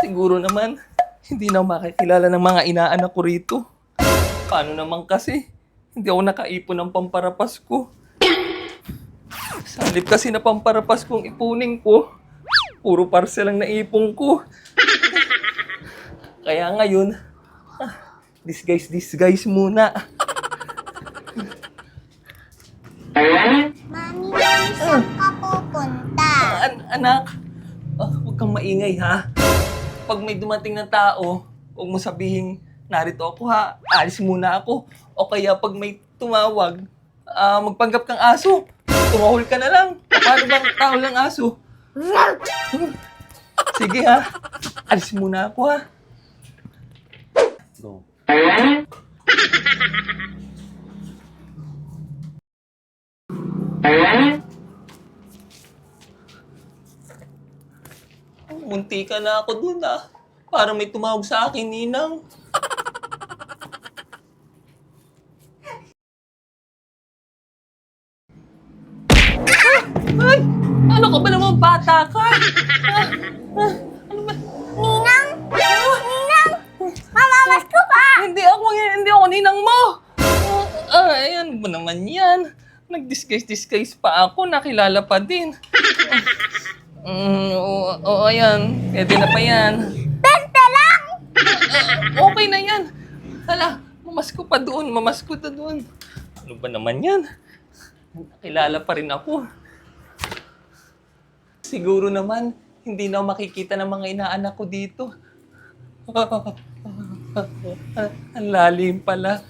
Siguro naman, hindi na makikilala ng mga inaanak ko rito. Paano naman kasi? Hindi ako nakaipon ng pamparapas ko. Sa halip kasi na pamparapas kong ipunin ko, puro parcel ang naipon ko. Kaya ngayon, disguise muna. Mami, saan ka pupunta? Anak, huwag kang maingay ha. Pag may dumating na tao, huwag mo sabihin, narito ako ha, alis muna ako. O kaya pag may tumawag, magpanggap kang aso. Tumahol ka na lang. Paano bang tahol ng aso? Sige ha, alis muna ako ha. Go. Munti ka na ako dun ah. Para may tumawag sa akin, Ninang. Ay! Ano ka ba naman bata ka? Ano ba? Ninang! Ninang! Mamamas ko pa! Hindi ako ninang mo! Ayan ba naman yan? Nag-disguise pa ako, nakilala pa din. Ayan. Pwede na pa yan. 20 lang! Okay na yan. Hala, mamasko pa doon, mamasko na doon. Ano ba naman yan? Nakilala pa rin ako. Siguro naman, hindi na ako makikita ng mga inaanak ko dito. Ang lalim pala.